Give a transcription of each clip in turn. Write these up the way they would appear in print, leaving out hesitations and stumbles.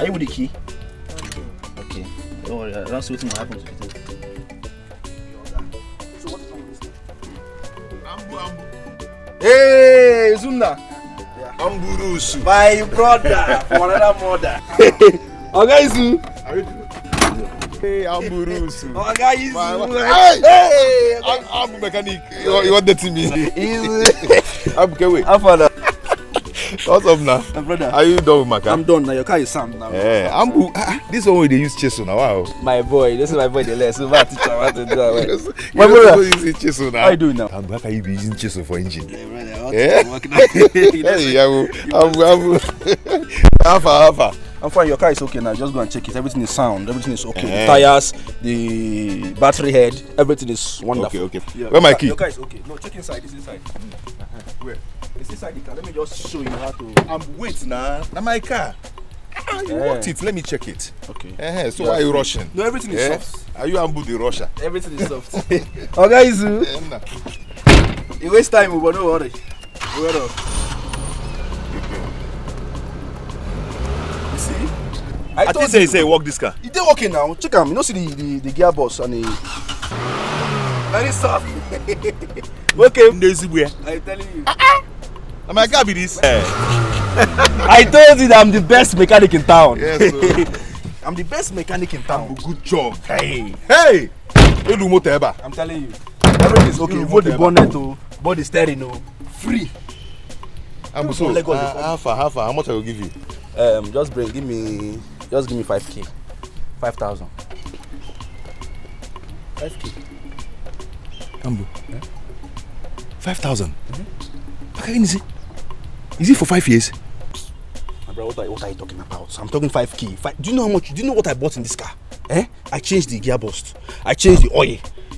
Are you with the key? Okay. Don't worry, I don't see what will happen to it. So what is wrong with this thing? Ambu. Hey, Zumna. Yeah. Amburusu. My brother from another mother. Okay, Zu. How you doing? Hey, Amburusu. Okay, Zu. Hey, I'm mechanic. You want that to me? Easy. I'm going. I'm father. What's up now? My brother. Are you done with my car? I'm done now. Your car is sound now. Yeah, Ambu. This one they use chisel now. Wow. My boy, this is my boy. The less. So my teacher want to do that. My brother using chisel now. How you doing now? Ambu, how can you be using chisel for engine? Yeah, brother. Yeah. Hey, Ambu. Alpha. I'm fine. Your car is okay now. Just go and check it. Everything is sound. Everything is okay. The tires, the battery head, everything is wonderful. Okay. Yeah, Where my key? Your car is okay. No, check inside. It's inside. Where? It's inside the car. Let me just show you how to. Wait now. Now my car. You want it? Let me check it. Okay. So why are you rushing? No, everything is soft. Are you Ambu the rusher? Everything is soft. Okay, Zu. You waste time, but no worry. Well done. You see? I think they say walk this car. It ain't working now. Check him. You don't see the gearbox and the very soft. Okay. I'm telling you. Am I car be this? I told you that I'm the best mechanic in town. Yes, I'm the best mechanic in town. Good job. Hey. I'm telling you. Everything is okay. Both the bonnet, both the steering, free. So, how much I will give you? Give me 5K. 5,000. 5K. Ambu. 5,000. Is it for 5 years? My brother, what are you talking about? I'm talking 5K. Do you know how much? Do you know what I bought in this car? I changed the gearbox. I changed the oil.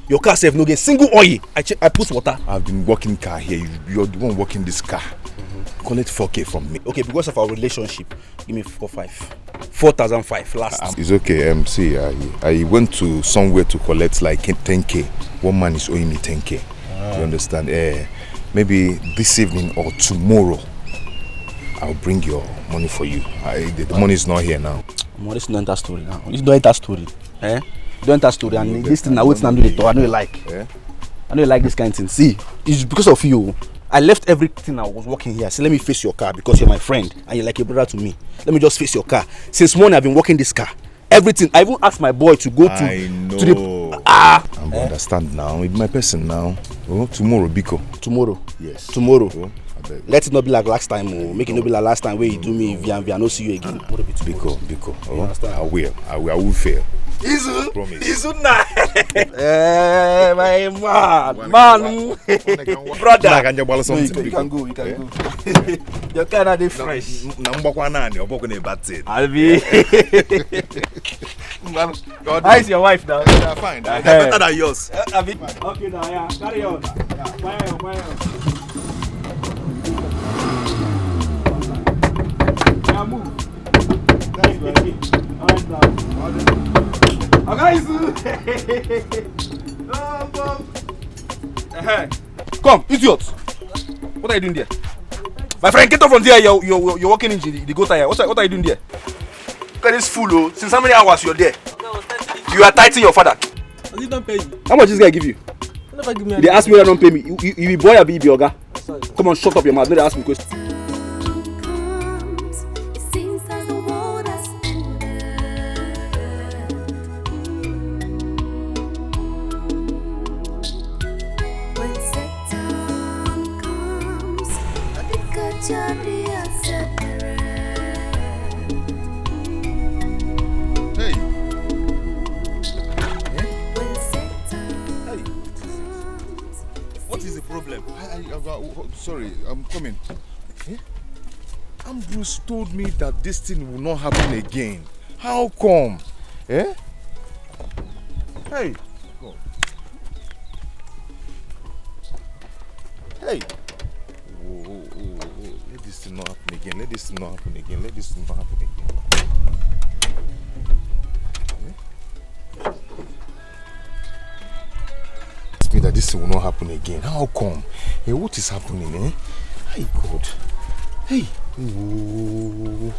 Your car self no get single oil. I put water. I've been working car here. You're the one working this car. Collect 4K from me. Okay, because of our relationship, give me 4,500 last. It's okay. See, I went to somewhere to collect like 10K. One man is owing me 10K. You understand? Maybe this evening or tomorrow, I'll bring your money for you. The money is not here now. This is not that story now. This is not that story. Don't that story. And this thing, I wait and do it. I know you like. I know you like this kind of thing. See, it's because of you. I left everything I was working here. I said, let me face your car because you're my friend and you're like a brother to me. Let me just face your car. Since morning, I've been working this car. Everything. I even asked my boy to go to the. I understand now. It's my person now. Oh, tomorrow, Biko. Tomorrow. Yes. Tomorrow. Oh, let it not be like last time. Make it not be like last time where you do me via no see you again. Biko. Oh, I will fail. Izu. Promise. Izu na. My man. Brother. You can go. You're kind of fresh. Albi. How is your wife now? Yeah, fine. Better than yours. Okay now, yeah. Carry on. Fire. Yeah, move. That's right. Alright now. Come, idiot! What are you doing there? My friend, get off from there. You're walking in the go tire. What are you doing there? Look at this fool. Since how many hours you're there? You are tightening your father. Has he don't pay you? How much this guy give you? Never give me. They ask me whether don't pay me. You be boy or be oga? Come on, shut up your mouth. Don't ask me questions. Sorry, I'm coming. Ambrose told me that this thing will not happen again. How come? Hey. God. Hey. Whoa. Let this thing not happen again. Let this thing not happen again. Me that this will not happen again. How come? Hey, what is happening, Hey, God. Hey. Ooh.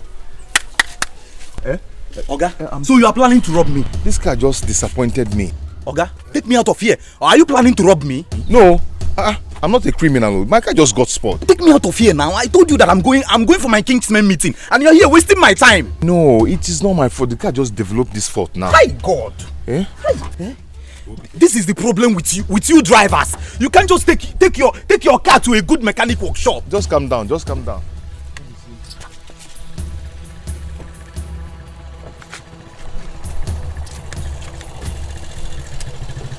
Oga, so you are planning to rob me? This car just disappointed me. Oga, take me out of here. Or are you planning to rob me? No, I'm not a criminal. My car just got spoiled. Take me out of here now. I told you that I'm going for my Kingsman meeting, and you're here wasting my time. No, it is not my fault. The car just developed this fault now. My God. This is the problem with you drivers. You can't just take your car to a good mechanic workshop. Just calm down. Just calm down.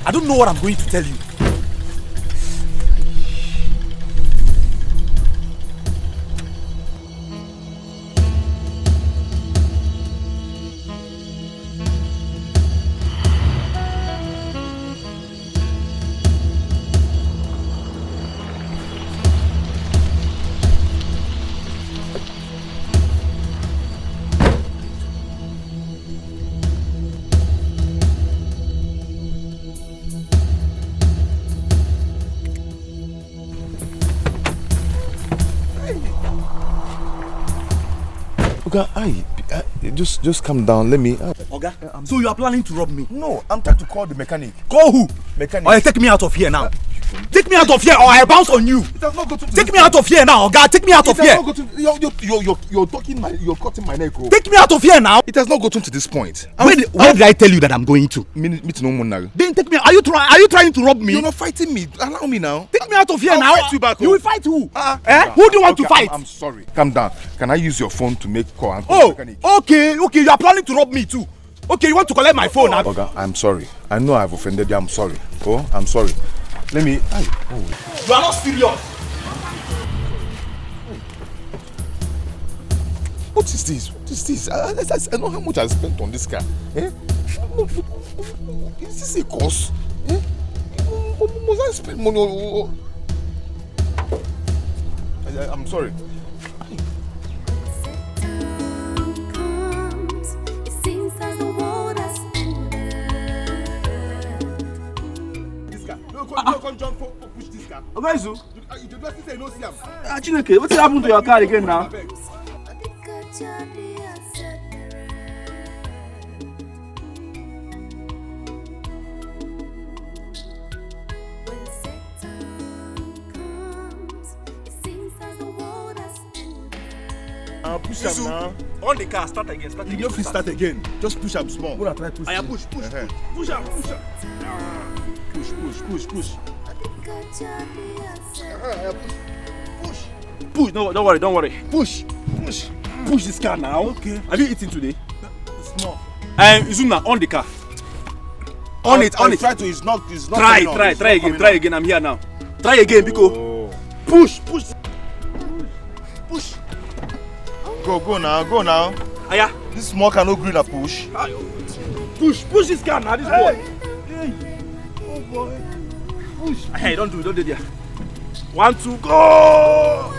I don't know what I'm going to tell you. Just calm down. Let me. Oga, so you are planning to rob me? No, I'm trying to call the mechanic. Call who? Mechanic. Oya, take me out of here now. Take me out of here, or I bounce on you. It has not got to take me out of here now, Oga. Take me out of here. You're cutting my neck. Oh. Take me out of here now. It has not gotten to this point. Where did I tell you that I'm going to? Meet no more now. Then take me. Are you trying to rob me? You're not fighting me. Allow me now. Take me out of here I'll now. Fight you back. You will fight who? Who do you want to fight? I'm sorry. Calm down. Can I use your phone to make call? Okay. You are planning to rob me too. Okay, you want to collect my phone now? Oga, I'm sorry. I know I've offended you. I'm sorry. Oh, I'm sorry. Let me. You are not serious. What is this? What is this? I know how much I spent on this car. Is this a cost? Must I spend money? I'm sorry. Push this car. Oga, you just say no see am. Chineke, what happened to your car again now? Push am now. On the car, start again. You don't start again. Just push am small. Gonna try push. Push. Push am. Push. Push. No, don't worry. Push this car now. Okay. Have you eaten today? Small. Izuna, on the car. On it. Try to. It's not. Try again. I'm here now. Try again, because push. Go now. Aya. This small car no green a push. Push this car now, this boy. Oh boy. Push. Hey, don't do there. 1, 2, go.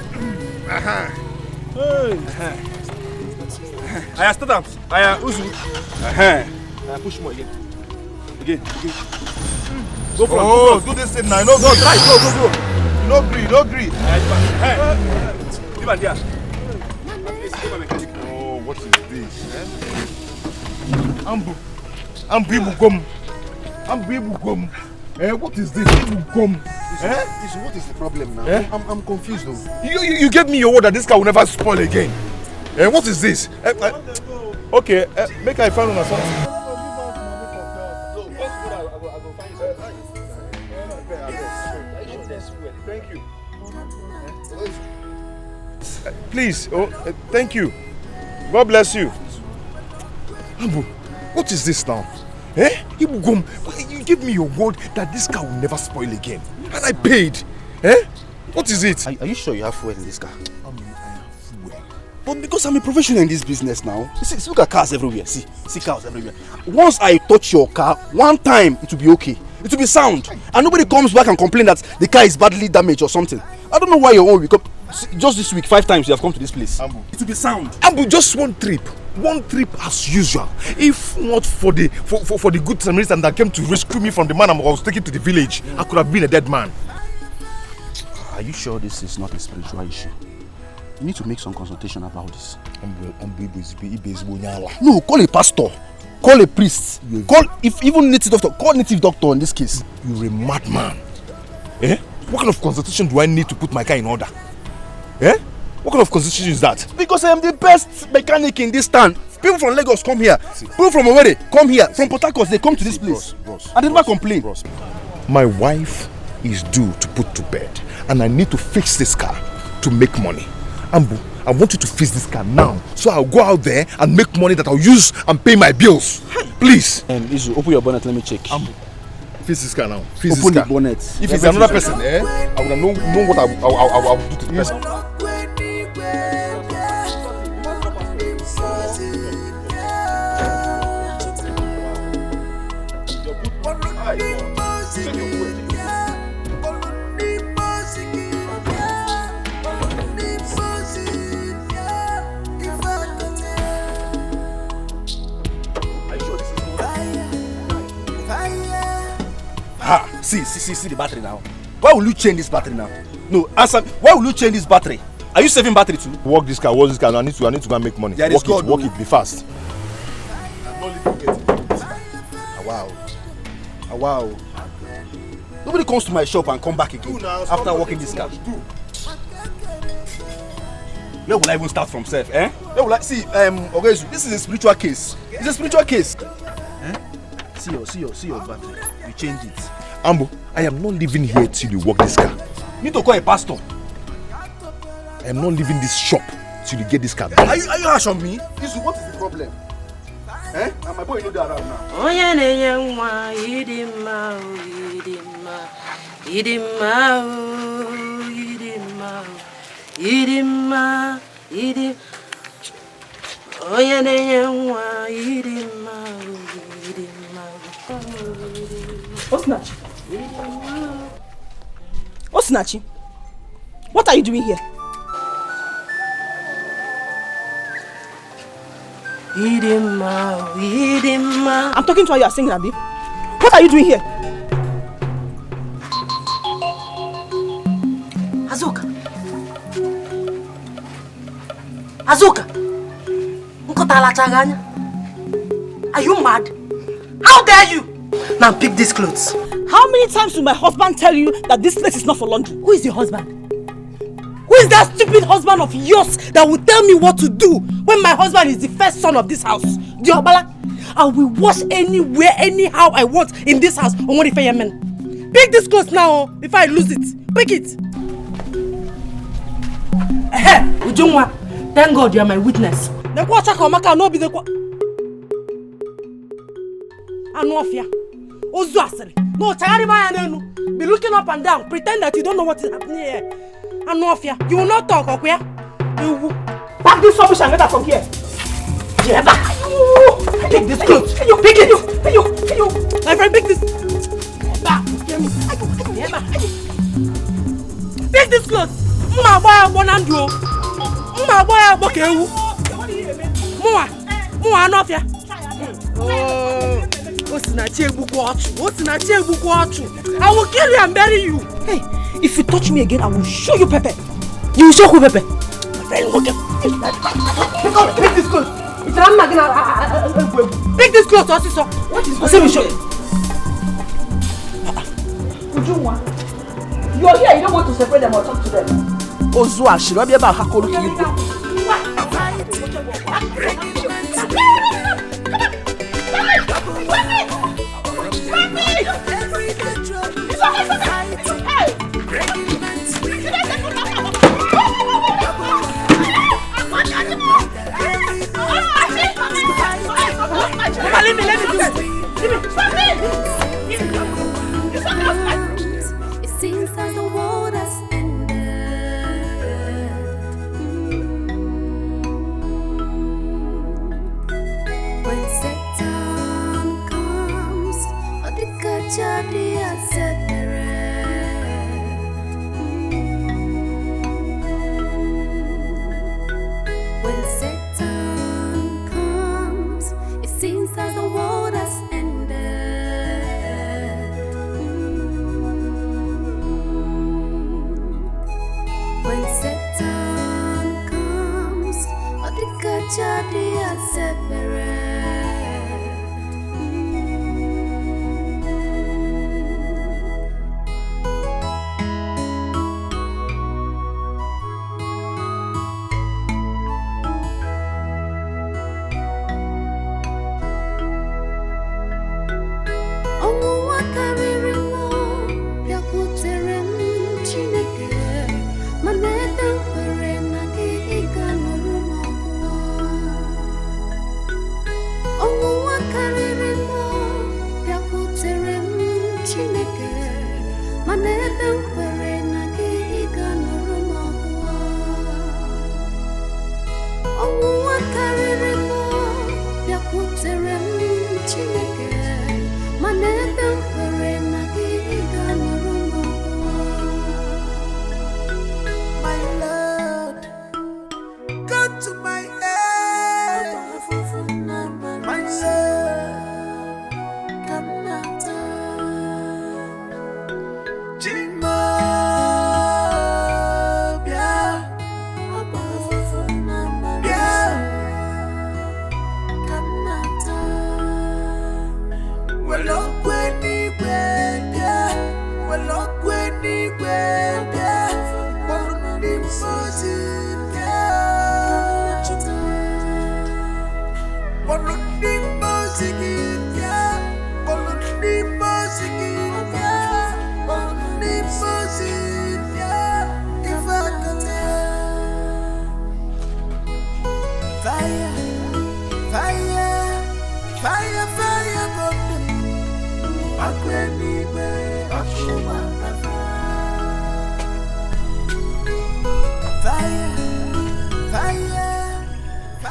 Aya, start up. Aya, Uzu. Aya, push more again. Go for it. Do this thing now. No, go. Try. Go. No green. Leave it there. Oh, what is this? Ambu Ibugom. What is this? Ibugom. What is the problem now? I'm confused though. You gave me your word that this car will never spoil again. What is this? Okay, make I find on something. Thank you. Please, thank you. God bless you. Ambu, what is this now? Ibugom, you gave me your word that this car will never spoil again. And I paid. What is it? Are you sure you have fuel in this car? I have fuel. But because I'm a professional in this business now, see, look at cars everywhere. See cars everywhere. Once I touch your car, one time, it will be okay. It will be sound. And nobody comes back and complain that the car is badly damaged or something. I don't know why your own will come. Just this week, 5 times you have come to this place. Ambu. It will be sound. Ambu, just one trip as usual. If not for the good Samaritan that came to rescue me from the man I was taken to the village, I could have been a dead man. Are you sure this is not a spiritual issue? You need to make some consultation about this. No. No, call a pastor. Call a priest. Call even native doctor. Call native doctor in this case. You're a madman. Eh? What kind of consultation do I need to put my car in order? Eh? What kind of consultation is that? Because I am the best mechanic in this town. People from Lagos come here. People from Owerri come here. From Port Harcourt, they come to this place. And they never complain. My wife is due to put to bed, and I need to fix this car to make money. Ambu, I want you to fix this car now, so I'll go out there and make money that I'll use and pay my bills. Please. Izu, open your bonnet. Let me check. Ambu, fix this car now. Fix open this car. the bonnet. If it's another person, I will know what I will do to the person. See the battery now. Why will you change this battery now? No, answer. Why will you change this battery? Are you saving battery too? Work this car. I need to go and make money. Yeah, work it. Be fast. Wow. Nobody comes to my shop and come back again after working this car. Where will I even start from, self? Eh? Where will I see? Okay, this is a spiritual case. It's a spiritual case. Eh? See your battery. You change it. Ambo, I am not leaving here till you work this car. You need to call a pastor. I am not leaving this shop till you get this car done. Are you harsh on me? Isu, what is the problem? Eh? And my boy, you know that around now. Osinachi, what are you doing here? I'm talking to her, you are singing, Abi. What are you doing here? Azuka, are you mad? How dare you? Now pick these clothes. How many times will my husband tell you that this place is not for laundry? Who is your husband? Who is that stupid husband of yours that will tell me what to do when my husband is the first son of this house? Diobala, I will wash anywhere, anyhow I want in this house. Pick this clothes now before I lose it. Pick it. Ujungwa, thank God you are my witness. No be the Anofia. Ozuasere. No, be looking up and down. Pretend that you don't know what is happening here. Anofia, you will not talk, okay? You will pack this rubbish and get her from here. Pick this clothes. Pick it. My friend, pick this. Pick this clothes. Anofia. I will kill you and bury you. Hey, if you touch me again, I will show you Pepe. You will show who Pepe? My friend, look at pick this clothes. Pick this clothes, also. What is going on? Show you. You are here, you don't want to separate them or talk to them. Ozua, she will be about Hakolu. Let me do it. It seems as the world has ended.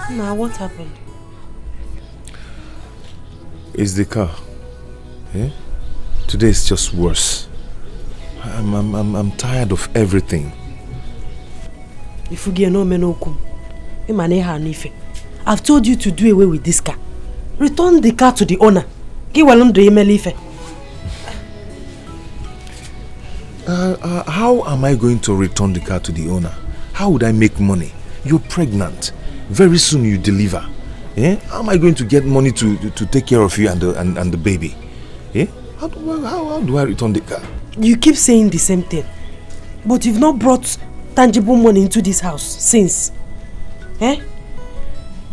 Now, what happened? It's the car. Yeah? Today is just worse. I'm tired of everything. If you get no menokum, I've told you to do away with this car. Return the car to the owner. How am I going to return the car to the owner? How would I make money? You're pregnant. Very soon you deliver. Eh? How am I going to get money to take care of you and the baby? Eh? How do I return the car? You keep saying the same thing. But you've not brought tangible money into this house since. Eh?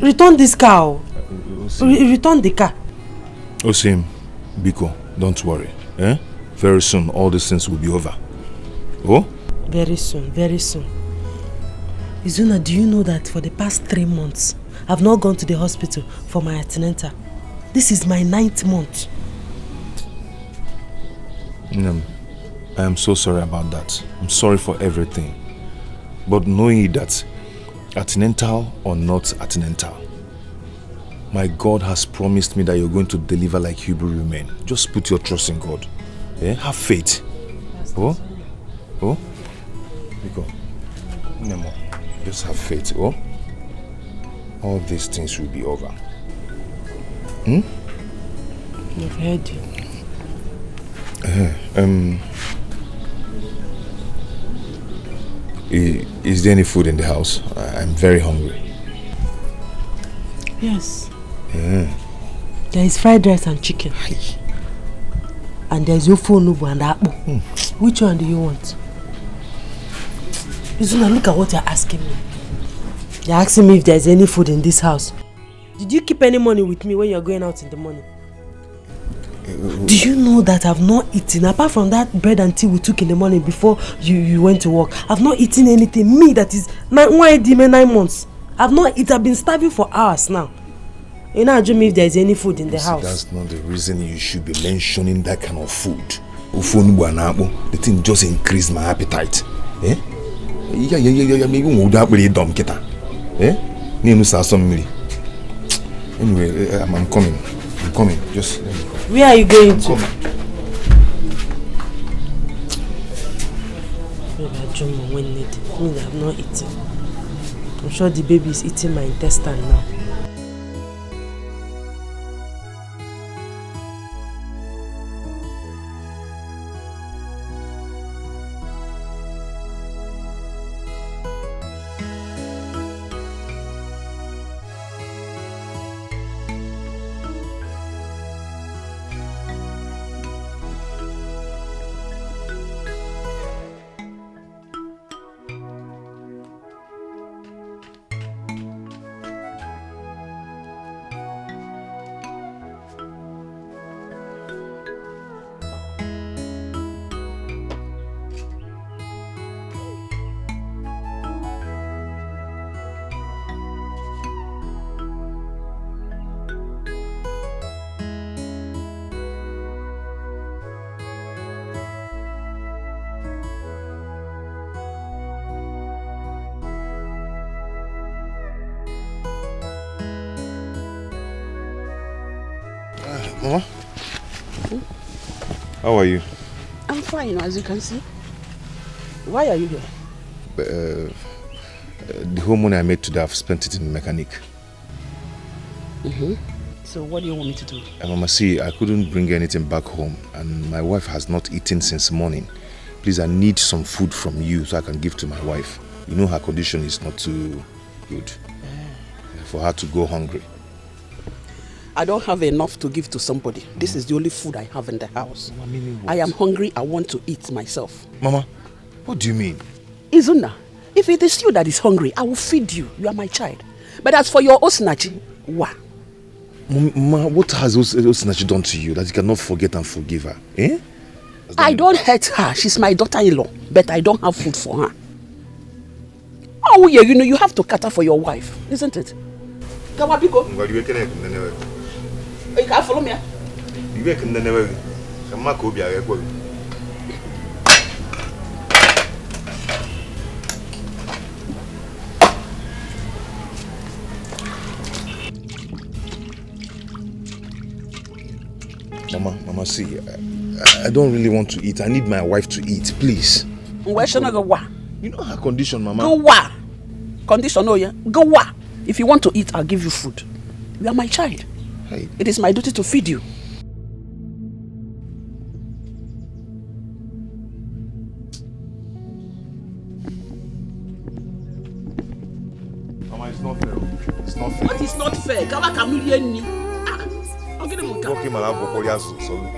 Return this car. Return the car. Osim, Biko, don't worry. Eh? Very soon all these things will be over. Oh? Very soon, very soon. Izuna, do you know that for the past 3 months, I've not gone to the hospital for my antenatal? This is my 9th month. I am so sorry about that. I'm sorry for everything. But knowing that, antenatal or not antenatal, my God has promised me that you're going to deliver like Hebrew women. Just put your trust in God. Yeah? Have faith. Oh? Oh? Because Nemo, just have faith. Oh? All these things will be over. I've heard you. Is there any food in the house? I'm very hungry. Yes. There is fried rice and chicken. And there is ofu onubu and akpu. Which one do you want? Izuna, look at what you're asking me. You're asking me if there's any food in this house. Did you keep any money with me when you're going out in the morning? Do you know that I've not eaten, apart from that bread and tea we took in the morning before you went to work? I've not eaten anything. Me, that is 9 months. I've not eaten. I've been starving for hours now. You know, me if there's any food in the house. That's not the reason you should be mentioning that kind of food. The thing just increased my appetite. Eh? Anyway, I'm coming. Just where are you going to? Maybe I've not eaten. I'm sure the baby is eating my intestine now. Mama? How are you? I'm fine, as you can see. Why are you here? The whole money I made today, I've spent it in the mechanic. So what do you want me to do? Mama, see, I couldn't bring anything back home, and my wife has not eaten since morning. Please, I need some food from you so I can give to my wife. You know her condition is not too good. For her to go hungry. I don't have enough to give to somebody. This is the only food I have in the house. I am hungry. I want to eat myself. Mama, what do you mean? Izuna, if it is you that is hungry, I will feed you. You are my child. But as for your Osinachi, what? Mama, what has Osinachi done to you that you cannot forget and forgive her? Eh? I don't hurt her. She's my daughter-in-law. But I don't have food for her. Oh yeah, you know, you have to cater for your wife, isn't it? Kawabiko. You can't follow me. Mama, see, I don't really want to eat. I need my wife to eat, please. Where should I go? You know her condition, Mama. Go wa. Condition, oh yeah. Go wa. If you want to eat, I'll give you food. You are my child. Hey. It is my duty to feed you. Mama, it's not fair. It's not fair. What is not fair? Kawa kamilian ni. I'm gonna go. Okay, man, I'll go for so.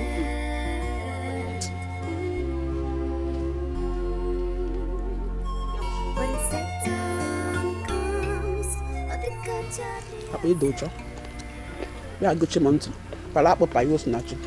Apa itu cok? Ya aku cuma tu. Kalau apa payus nak cok?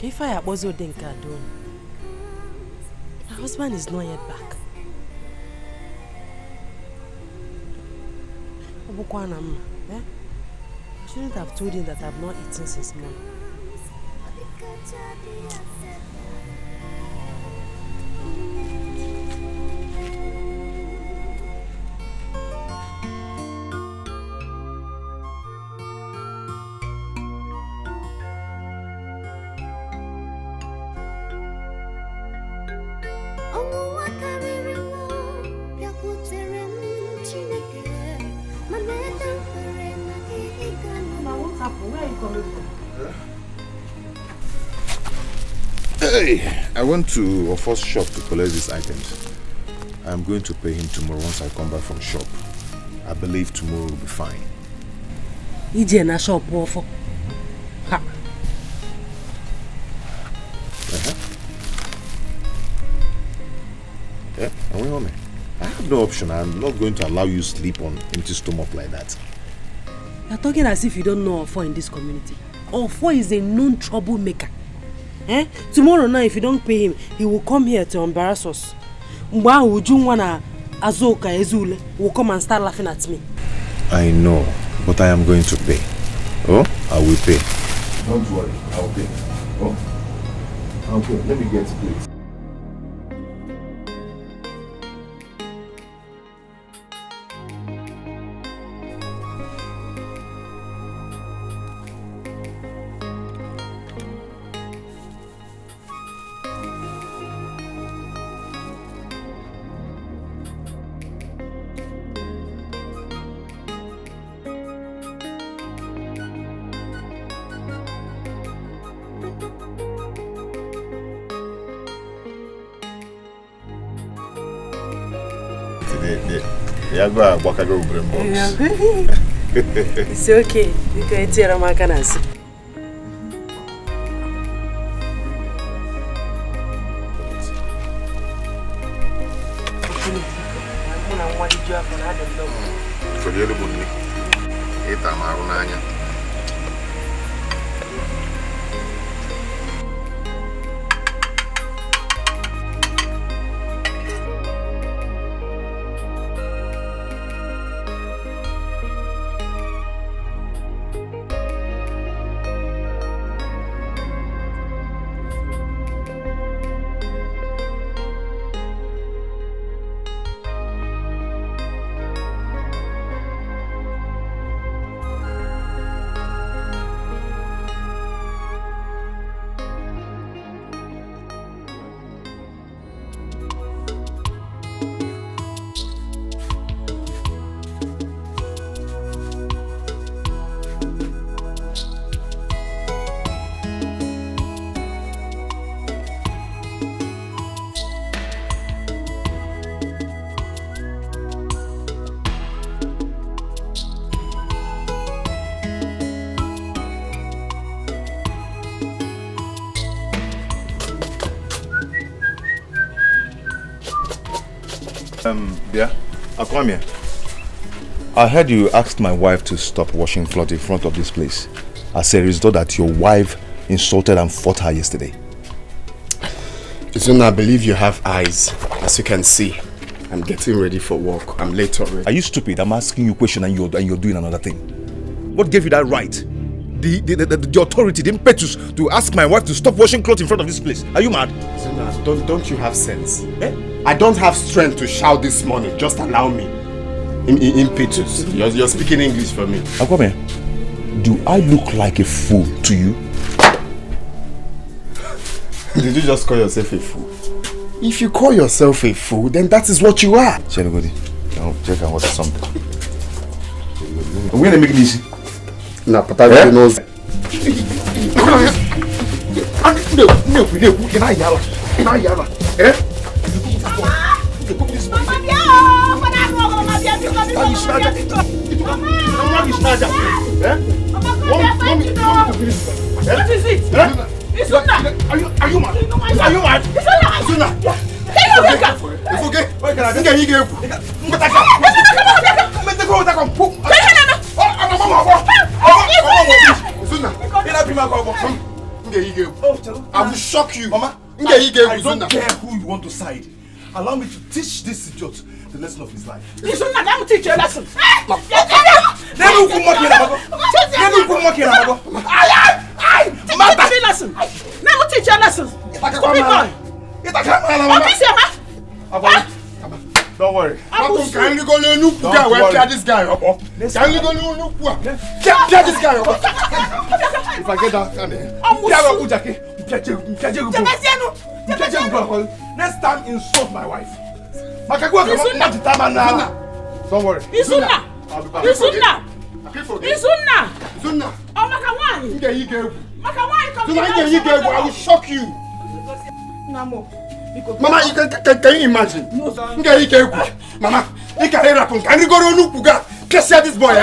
If I was Odimgbe, my husband is not yet back. I shouldn't have told him that I've not eaten since morning. Hey, I went to a first shop to collect these items. I'm going to pay him tomorrow once I come back from shop. I believe tomorrow will be fine. Ije na shop ofo. Ha. Yeah, and we on it. I have no option. I'm not going to allow you to sleep on empty stomach like that. You're talking as if you don't know Ofo in this community. Ofo is a known troublemaker. Tomorrow night, if you don't pay him, he will come here to embarrass us. Mwa ujungwana Azoka Ezule will come and start laughing at me. I know, but I am going to pay. Oh, I will pay. Don't worry, I'll pay. Oh, I'll pay. Let me get to it. It's okay. You can tell my canasi. Yeah, Akwamia. I heard you asked my wife to stop washing clothes in front of this place as a result that your wife insulted and fought her yesterday. Soon I believe you have eyes. As you can see, I'm getting ready for work. I'm late already. Are you stupid? I'm asking you a question and you're doing another thing. What gave you that right? The authority, the impetus to ask my wife to stop washing clothes in front of this place. Are you mad? Zuna, don't you have sense? Eh? I don't have strength to shout this morning. Just allow me. Impetus. You're speaking English for me. Akwame, do I look like a fool to you? Did you just call yourself a fool? If you call yourself a fool, then that is what you are. Chikelue, check out something. We're gonna make it easy. Nah, but I really knows. What is it? It's Are you mad? Are you mad? It's okay. I will shock you. Mama. I don't care who you want to side. Allow me to teach this idiot the lesson of his life. This one not teach you a lesson. Never teach you a lesson. Don't worry. Can you go to this guy? Can you go to this guy? If I get that, next time insult my wife. Don't worry. I will shock you. Mama, can you imagine? Mama, can you go to Nukuga? Can this boy?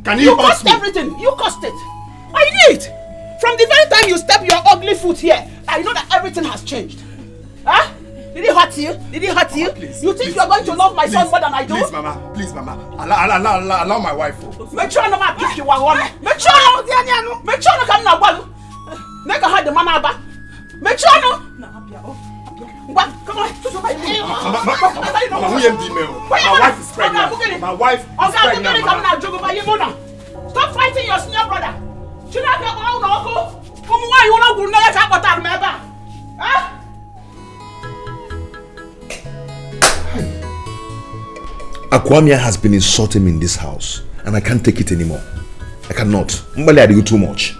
Can you cost everything? You cost it. I did. From the very time you step your ugly foot here, I know that everything has changed. Huh? Did it hurt you? Did it hurt you? You think you're going to love my son more than I do? Please, Mama. Please, Mama. Allow my wife. Make sure no man pick you one. Make sure no. Make sure no come na one. Make her hide the man aba. Make sure no. What? Come on. Mama, who am female? My wife is pregnant. My wife is pregnant. Stop fighting your senior brother. Why you want to never talk about that? Huh? Akwamia has been insulting me in this house, and I can't take it anymore. I cannot. Mbali I do too much.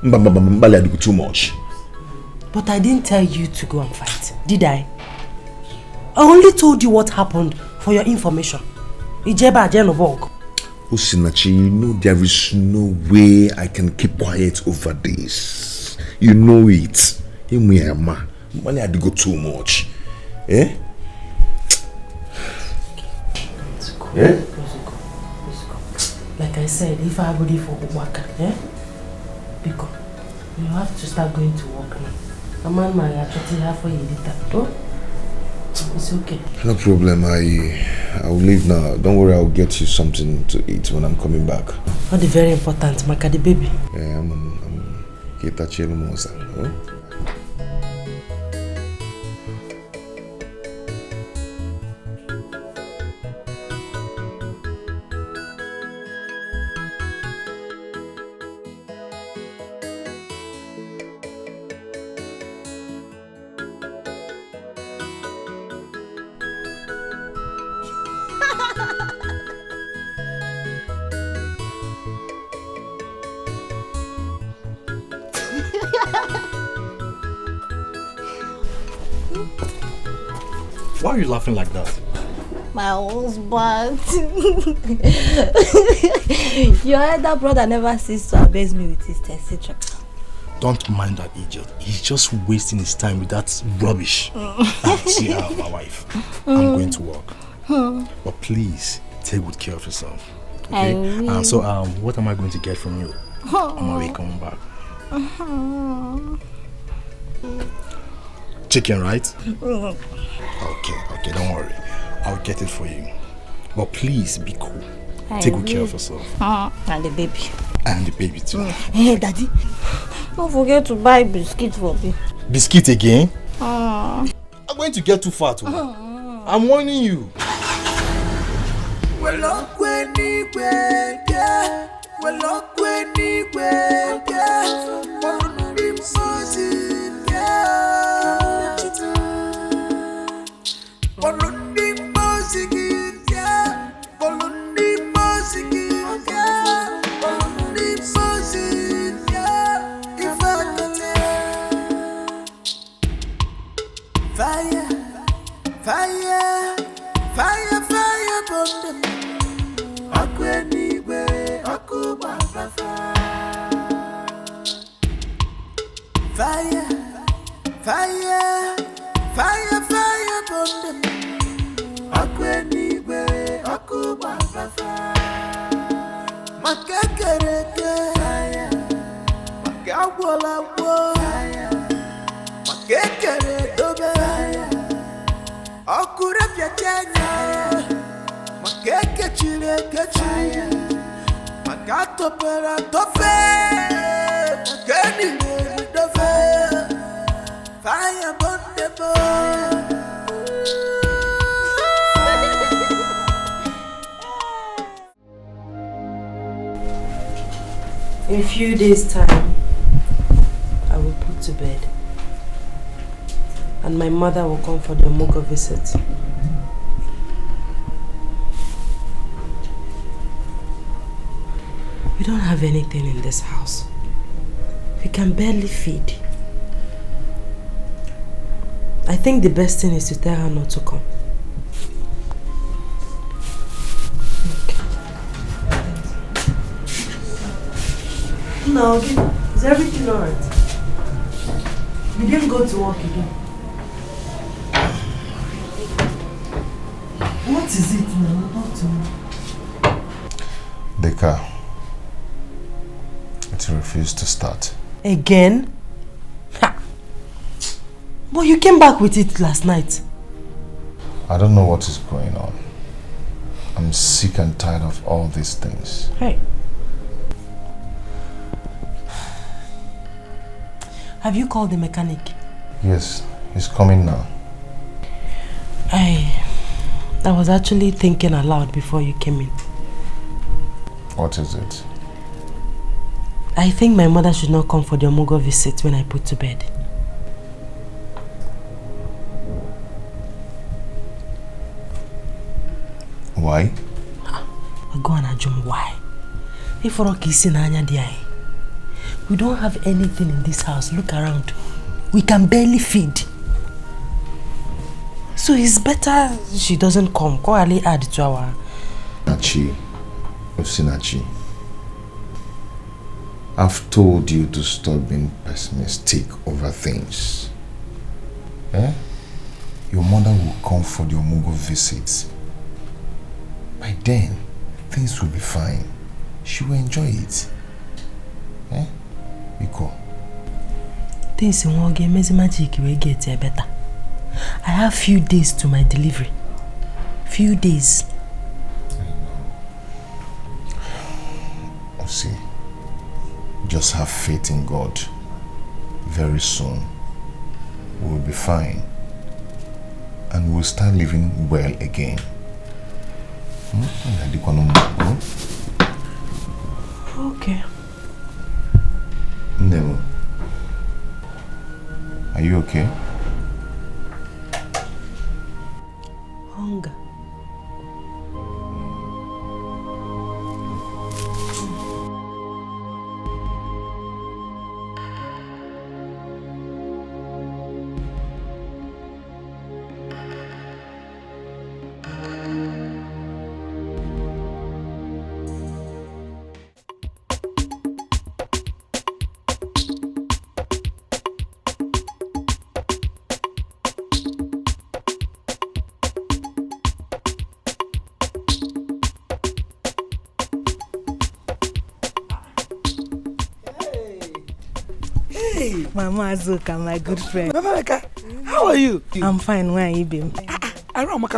Mbali I do too much. But I didn't tell you to go and fight, did I? I only told you what happened for your information. Osinachi, you know there is no way I can keep quiet over this. You know it. Money had to go too much. Eh? Let's go. Eh? Let's go. Like I said, if I ready for work, because you have to start going to work now. A man might actually have for you later. Oh? It's okay. No problem. I'll leave now. Don't worry, I'll get you something to eat when I'm coming back. Not the very important, Maka the baby. Yeah, I'm get a chill moza. Why are you laughing like that? My husband. Your elder brother never ceased to amaze me with his etc. Don't mind that idiot. He's just wasting his time with that rubbish. See, my wife, I'm going to work. But please, take good care of yourself. Okay? So, what am I going to get from you on my way coming back? Chicken, right? Okay, don't worry. I'll get it for you. But please, be cool. Take good care of yourself. And the baby. And the baby too. Hey, Daddy. Don't forget to buy biscuit for me. Biscuit again? I'm going to get too fat. I'm warning you. In a few days' time, I will put to bed. And my mother will come for the Omogo visit. We don't have anything in this house. We can barely feed. I think the best thing is to tell her not to come. No, is everything alright? You didn't go to work again. What is it now? Talk to me. Dikeh, it refused to start. Again? Ha! But you came back with it last night. I don't know what is going on. I'm sick and tired of all these things. Hey. Have you called the mechanic? Yes, he's coming now. I was actually thinking aloud before you came in. What is it? I think my mother should not come for the Omogo visit when I put to bed. Why? Go on, Ajum, why? If we don't have anything in this house. Look around. We can barely feed. So it's better she doesn't come. Go Ali add to our... Achi, Osinachi, I've told you to stop being pessimistic over things. Eh? Your mother will come for the Omugo visits. By then, things will be fine. She will enjoy it. Eh? Biko. Things won't get messy magic will get better. I have few days to my delivery. Few days. See, just have faith in God. Very soon, we'll be fine. And we'll start living well again. Okay. Nemo, are you okay? Hunger. Mama Azuka, my good friend. Mama Meka, how are you? I'm fine. Where are you been? I don't know.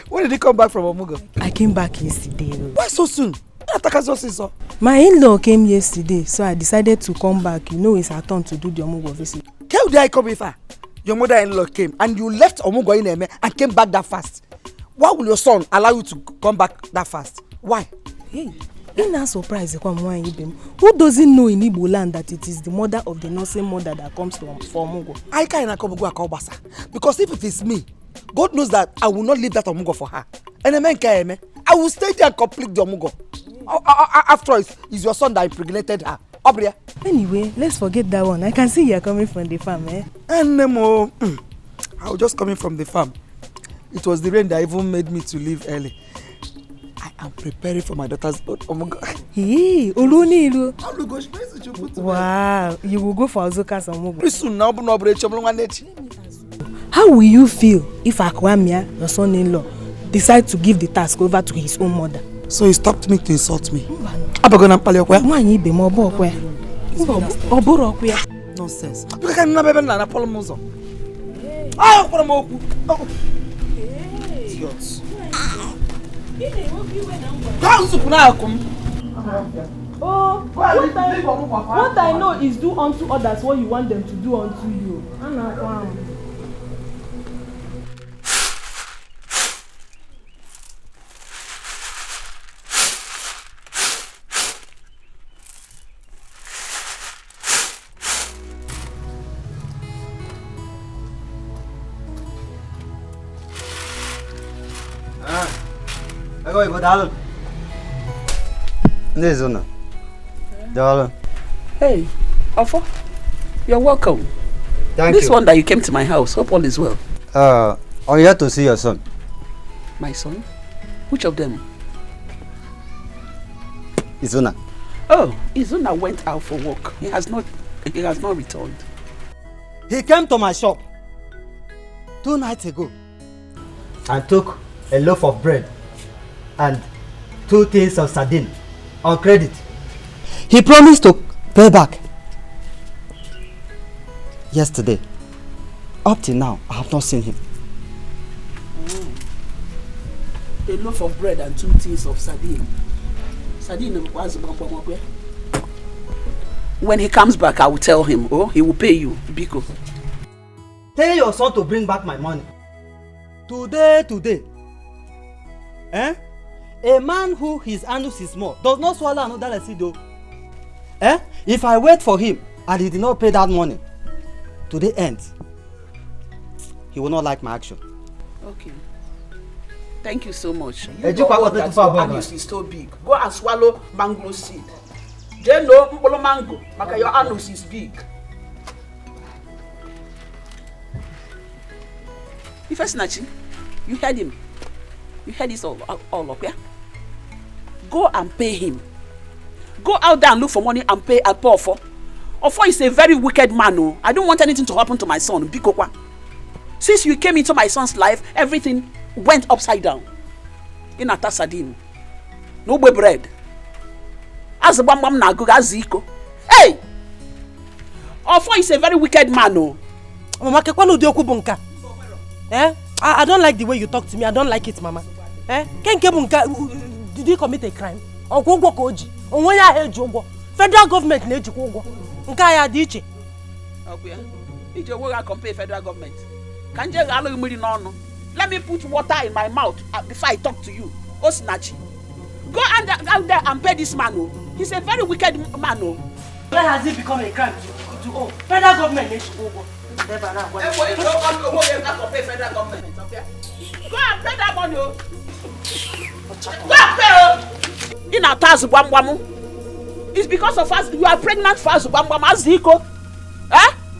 When did you come back from Omugo? I came back yesterday. Why so soon? My in-law came yesterday, so I decided to come back. You know, it's our turn to do the Omugo visit. How did I come here? Your mother-in-law came and you left Omugo in Eme and came back that fast. Why will your son allow you to come back that fast? Why? Hey. In a surprise, who doesn't know in Igbo land that it is the mother of the nursing mother that comes to Omugo? I can't come to Akobasa because if it is me, God knows that I will not leave that Omugo for her. And I will stay there and complete the Omugo. After all, it's your son that impregnated her. Obria. Anyway, let's forget that one. I can see you're coming from the farm, eh? And I was just coming from the farm. It was the rain that even made me to leave early. I am preparing for my daughter's Omugo. Hey, wow, you will go for Azuka's Omugo. How will you feel if Akwamia, your son-in-law, decides to give the task over to his own mother? So he stopped me to insult me. Nonsense. You can't never be a polomozo. Ah, polomoku. Idiots. Oh, what I know is do unto others what you want them to do unto you. Hey, Ofo, you're welcome. Thank this you. One that you came to my house, hope all is well. I'm here to see your son. My son? Which of them? Izuna. Oh, Izuna went out for work. He has not returned. He came to my shop 2 nights ago and took a loaf of bread and 2 tins of sardine on credit. He promised to pay back yesterday. Up till now, I have not seen him. A loaf of bread and 2 tins of sardine. When he comes back, I will tell him. Oh, he will pay you, Biko. Tell your son to bring back my money. Today. Eh? A man who his anus is small does not swallow another lesido. Eh? If I wait for him and he did not pay that money, today ends. He will not like my action. Okay. Thank you so much. Hey, you know that your anus is so big. Go and swallow mango seed. They know mbolo mango, maka your anus is big. Ifesinachi, you heard him. You heard this all up, yeah? Go and pay him. Go out there and look for money and pay Ofo. Ofo is a very wicked man. Oh. I don't want anything to happen to my son. Bikokwa. Since you came into my son's life, everything went upside down. In ata sardine. No bread. As the bam na go aziko. Hey! Ofo is a very wicked man. Oh. Mama, I don't like the way you talk to me. I don't like it, Mama. Did you commit a crime? Federal government needs to compare federal government. Let me put water in my mouth before I talk to you. Osinachi. Go out there and pay this man. He's a very wicked man. Why has it become a crime to federal government needs to go? Go and pay that money. Go and pay. In our task, it's because of us. You are pregnant for us.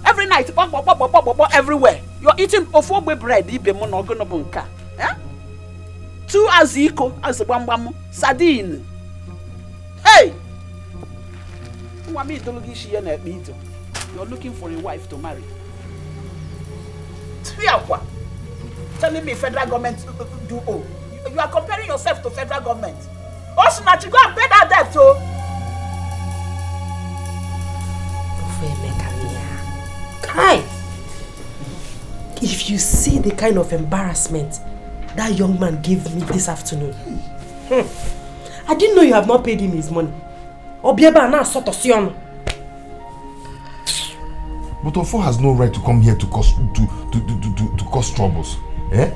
Every night, everywhere. You're eating ofogbe bread. Two aziko as sardine. Hey! You're looking for a wife to marry. Telling me federal government do all. You are comparing yourself to federal government. Also, now you go and pay that debt, oh. Kai! If you see the kind of embarrassment that young man gave me this afternoon, I didn't know you have not paid him his money. Obieba na sort of sion. But Ofo has no right to come here to cause troubles. Eh?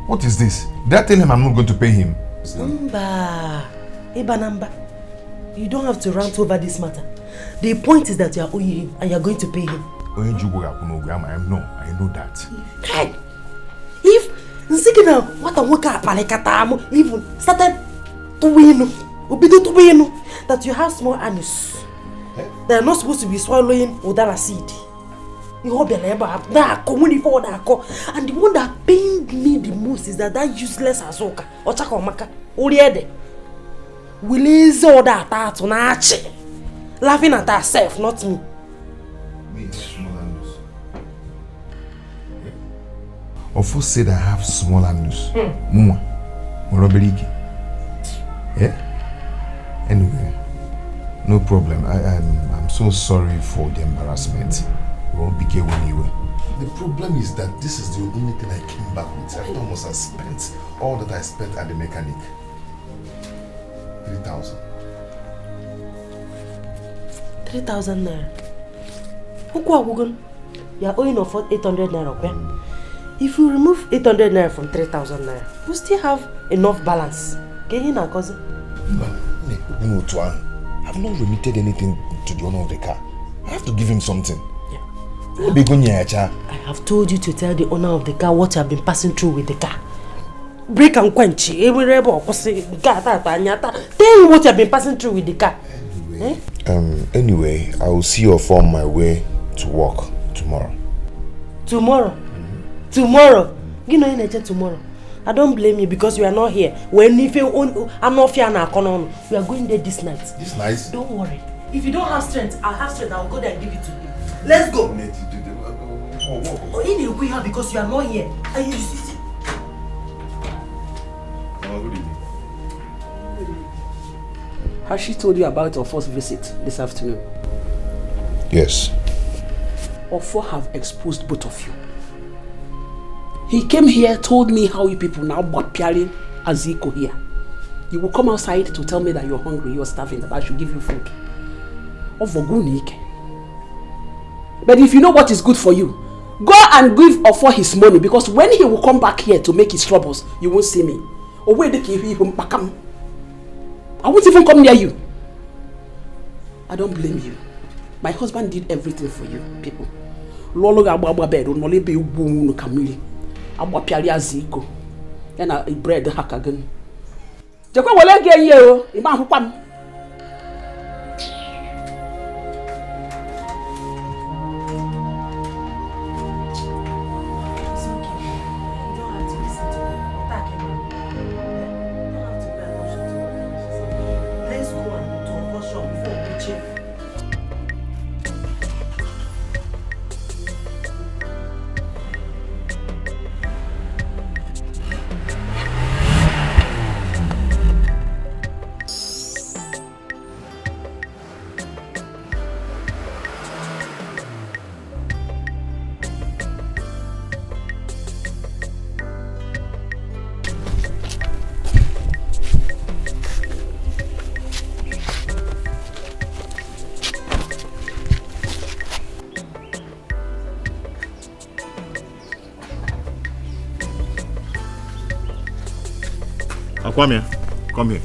What is this? Did I tell him I'm not going to pay him? Namba. You don't have to rant over this matter. The point is that you are owing him and you are going to pay him. I know that. Hey, if Nzigina what a worker palekatamu even started to win, that you have small anus. They are not supposed to be swallowing udara seed. And the one that pained me the most is that useless Azoka or Chakomaka Uriede will ease all that out on Archie, laughing at herself, not me. Ofo said I have small anus. Muma, Moroberigi. Yeah? Anyway, no problem. I'm so sorry for the embarrassment. The problem is that this is the only thing I came back with. I almost have spent all that I spent at the mechanic. 3,000. 3,000 naira. You are owing of 800 naira. Okay? If you remove 800 naira from 3,000 naira, you still have enough balance. Can you not, cousin? No, Tuan. I've not remitted anything to the owner of the car. I have to give him something. I have told you to tell the owner of the car what you have been passing through with the car. Break and quench. Tell him what you have been passing through with the car. Anyway, I will see you off on my way to work tomorrow. Tomorrow? Tomorrow? You know tomorrow. I don't blame you because you are not here. When if I'm not here now, we are going there this night. This night? Don't worry. If you don't have strength, I'll have strength. I'll go there and give it to you. Let's go. Ini Edo here because you are not here. And you see. Good evening. Has she told you about our first visit this afternoon? Yes. Ofo have exposed both of you. He came here, told me how you people now bought Piarin Aziko here. You will come outside to tell me that you're hungry, you're starving, that I should give you food. But if you know what is good for you, go and give Ofo his money, because when he will come back here to make his troubles, you won't see me. I won't even come near you. I don't blame you. My husband did everything for you, people. Lolo gababa bed, only be woo kamili. Abwa piali aziko. Then I bread hack again. Jakwa wale ge ye Ima hupam. Akwame, come here.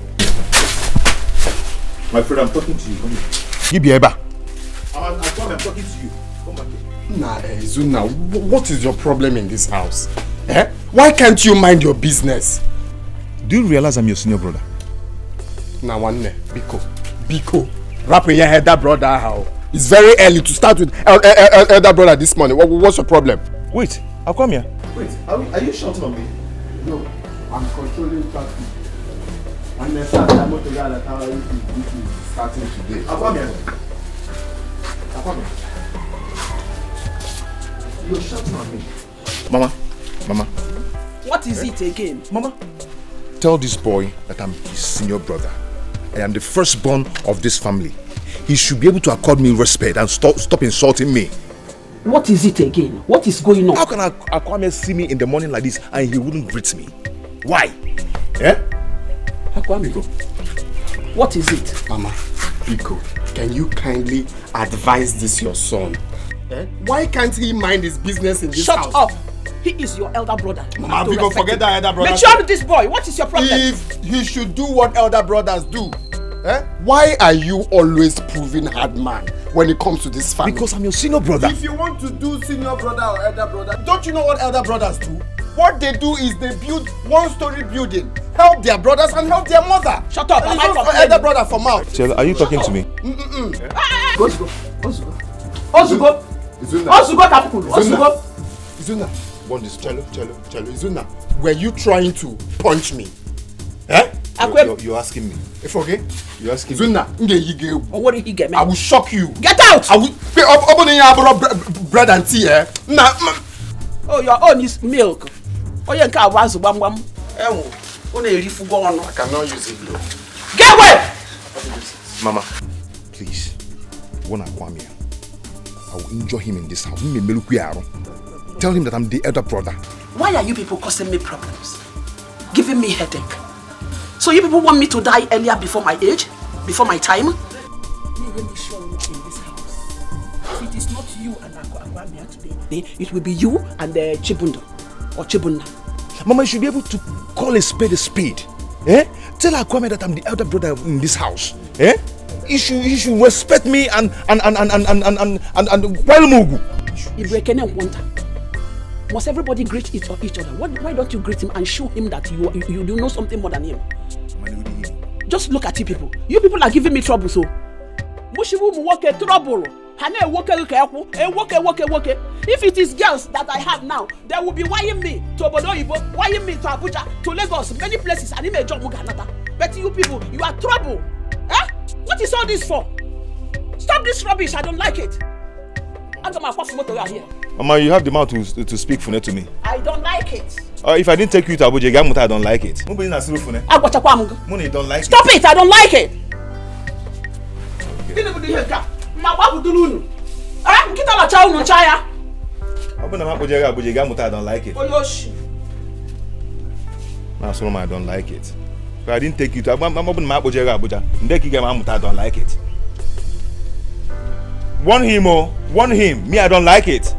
My friend, I'm talking to you. Come here. Give your Eba. Akwame, I'm talking to you. Come back here. Nah, Zuna, what is your problem in this house? Eh? Why can't you mind your business? Do you realize I'm your senior brother? Now, one Biko. Wrap in your head, that brother. How? It's very early to start with elder brother this morning. What's your problem? Wait, Akwame. Wait, are you shouting on me? No, I'm controlling traffic. And then start that motor guy that how it is starting today. Akwame. You're shouting on me. Mama. What is it again? Mama. Tell this boy that I'm his senior brother. I am the firstborn of this family. He should be able to accord me respect and stop insulting me. What is it again? What is going on? How can Akwame see me in the morning like this and he wouldn't greet me? Why? Eh? Akwame, what is it? Mama, Biko, can you kindly advise this your son? Eh? Why can't he mind his business in this house? Shut up! He is your elder brother. Mama, Biko, forget that elder brother. Mature this boy. What is your problem? If he should do what elder brothers do, why are you always proving hard man when it comes to this family? Because I'm your senior brother. If you want to do senior brother or elder brother, don't you know what elder brothers do? What they do is they build one-story building, help their brothers and help their mother. Shut up! And it's not for elder brother for mouth. Chela, are you talking to me? Ozugo, Izuna, Bondis, Chelo. Izuna, were you trying to punch me? Eh? You're asking me. If okay? You're asking Izuna, what did he get me? I will shock you. Get out! I will open your bread and tea, eh? Oh, your own is milk. Oh, you can't was bam. I cannot use it, though. Get away! Mama, please. When Akwame, I will injure him in this house. Tell him that I'm the elder brother. Why are you people causing me problems? Giving me headache? So you people want me to die earlier before my age? Before my time? Let me show you in this house. If it is not you and Akwame today, it will be you and Chibundo or Chibunda. Mama, you should be able to call a spade a spade. Eh? Tell Akwame that I'm the elder brother in this house. Eh? He should respect me and Mugu. Must everybody greet each other? Why don't you greet him and show him that you know something more than him? Just look at you people. You people are giving me trouble, so. Trouble. If it is girls that I have now, they will be wiring me to Obodo-Ibo, wiring me to Abuja, to Lagos, many places, and even job Muganata. But you people, you are trouble. Eh? What is all this for? Stop this rubbish, I don't like it. Here. Mama, you have the mouth to speak Fune to me. I don't like it. If I didn't take you to Abuja, I don't like it. Don't like it. Stop it, I don't like it. I don't like it. I don't like it. If I didn't take you to Abuja, I don't like it. Warn him. Me, I don't like it.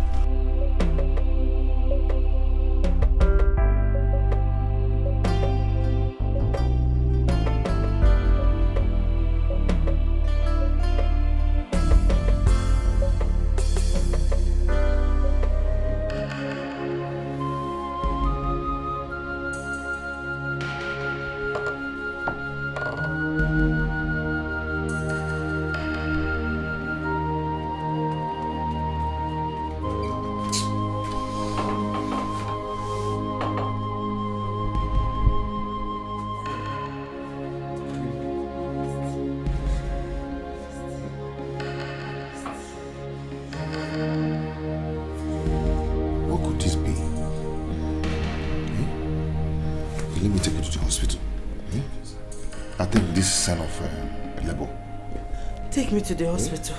Take me to the hospital.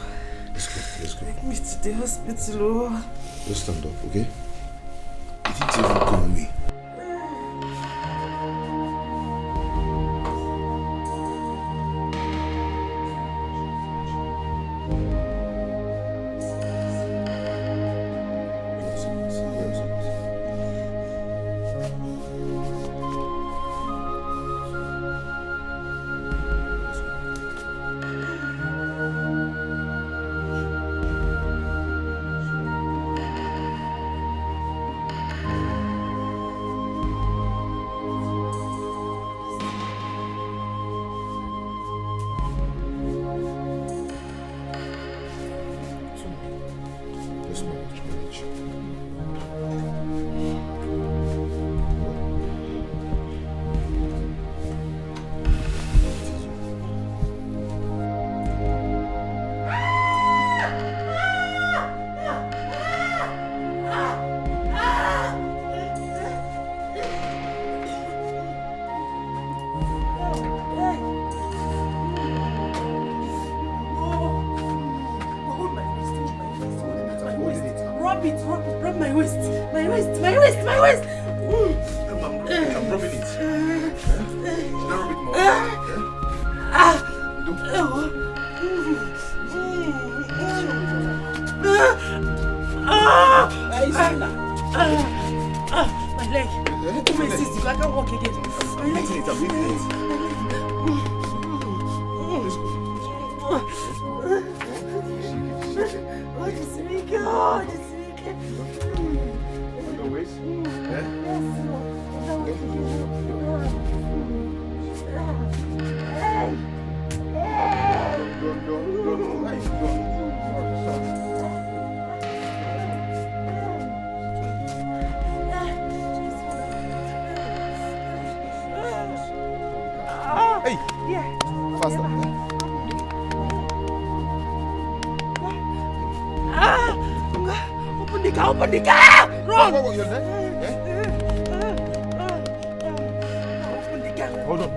Let's go. Take me to the hospital. Just stand up, okay? You didn't even call me. Open the car! Run! You're there? Open the car. Hold on.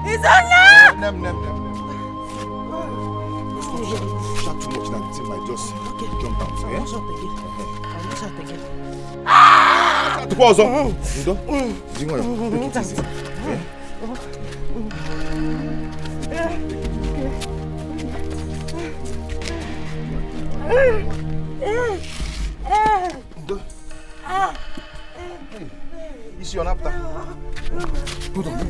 It's on Nem. Shout too much that thing might just jump out. I won't shot again. Pause on. Take it easy. Is your napta? Hold on.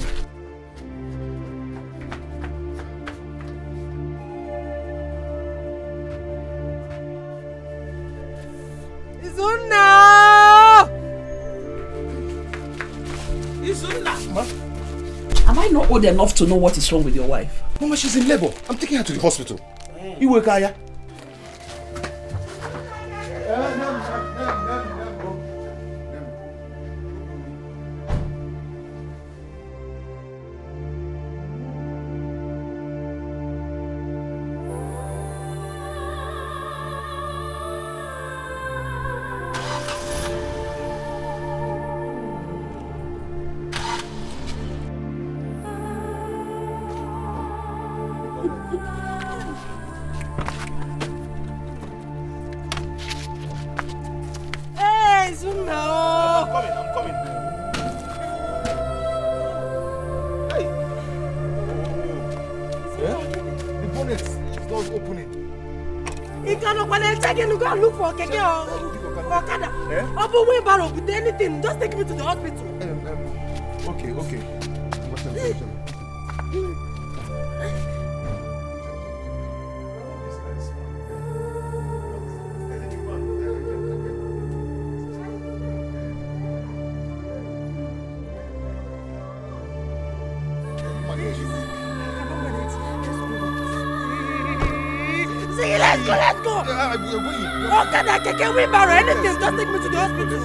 Am I not old enough to know what is wrong with your wife? Mama, she's in labor. I'm taking her to the hospital. You work, Aya? Look for Keke or Okada. Open wheelbarrow with anything. Just take me to the hospital. Okay. Let's go. Okada, Keke, wheelbarrow, anything. Just take me to the hospital.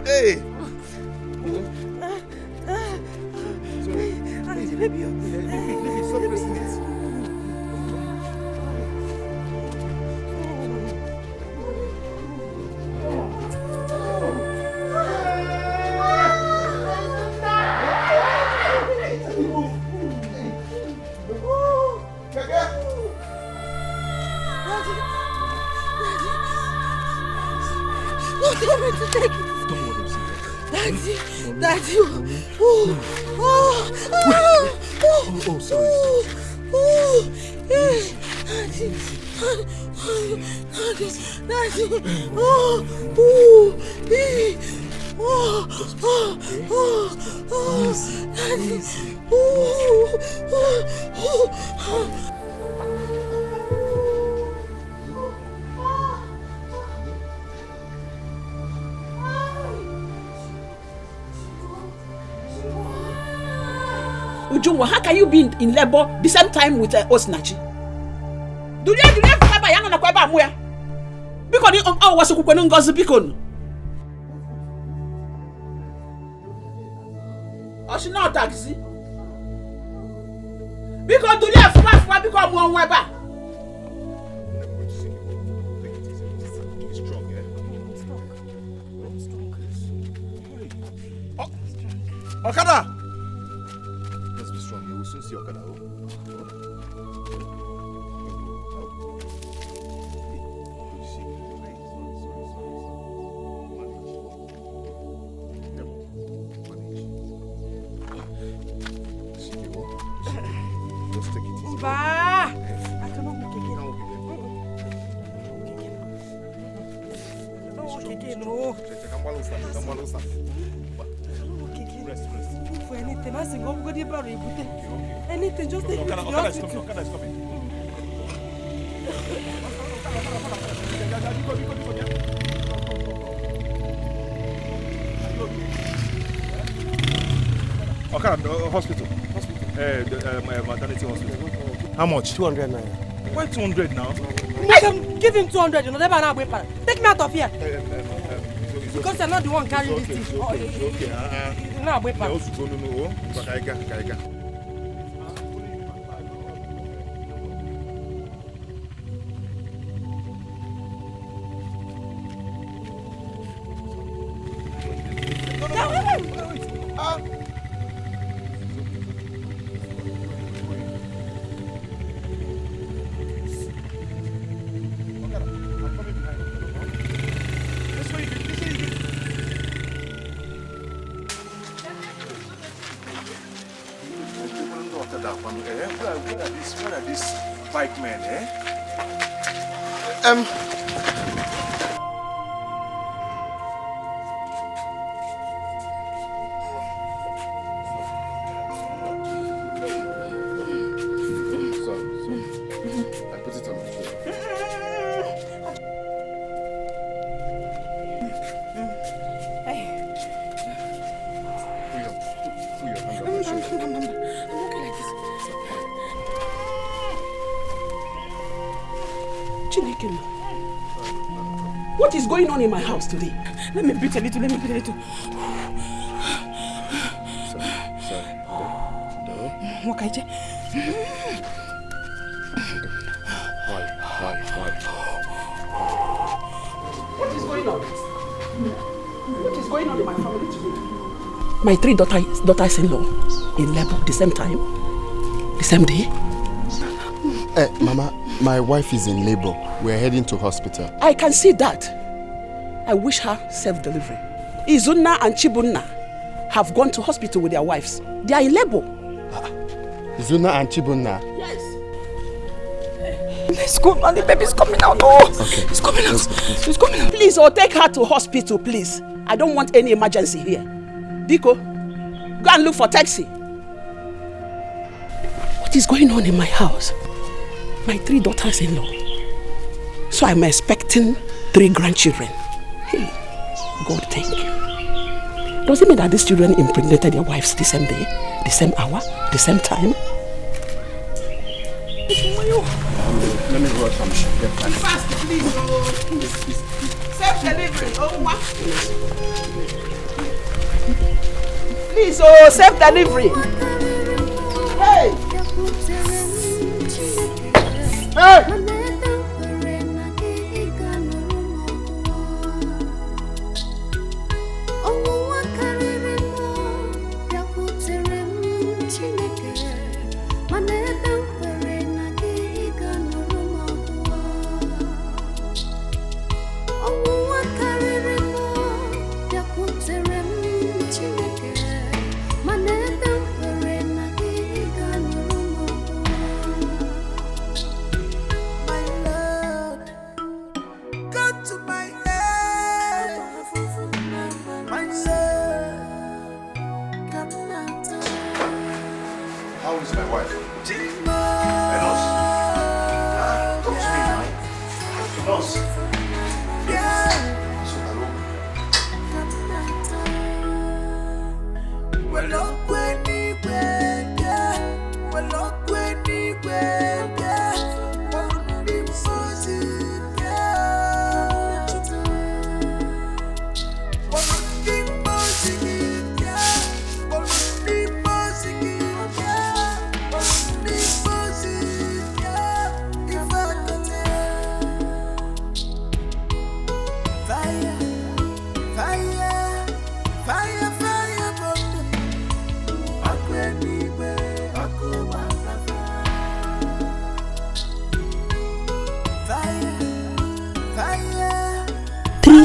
Hey! Baby, stop pressing it. Daddy. Oh, sorry. Ujungwa, how can you be in labor the same time with Osinachi? Do you have to young on a kwaba where? Because you was a coupon goes beacon. I should not taxi. Because do you have to become one weber? Okada! Let's be strong. You will soon see Okada. Anything, just take me to the hospital. Okada is coming. Okada, hospital. Maternity hospital. How much? 200 naira. Why 200 now? Give him 200, you know, never now. Take me out of here. Because you're not the one carrying this thing. Okay. No, wait, no. Where are these bike men, I put it on the floor. Put your hand on my shoulder. I'm okay like this. Chikelue, what is going on in my house today? Let me breathe a little. Sorry. What can I say? Why? What is going on? What is going on in my family today? My 3 daughters-in-law in labor the same time, the same day. Mama, my wife is in labor. We're heading to hospital. I can see that. I wish her self-delivery. Izunna and Chibunna have gone to hospital with their wives. They are in labor. Izunna and Chibunna? Yes. Let's go, man. The baby's coming out. Oh, okay. It's coming out. It's coming out. Please, take her to hospital, please. I don't want any emergency here. Biko, go and look for taxi. What is going on in my house? My 3 daughters-in-law. So I'm expecting 3 grandchildren. Hey, God, thank you. Does it mean that these children impregnated their wives the same day, the same hour, the same time? Let me go some shit. Fast, please. Self-delivery. Please, self-delivery. Hey! Hey!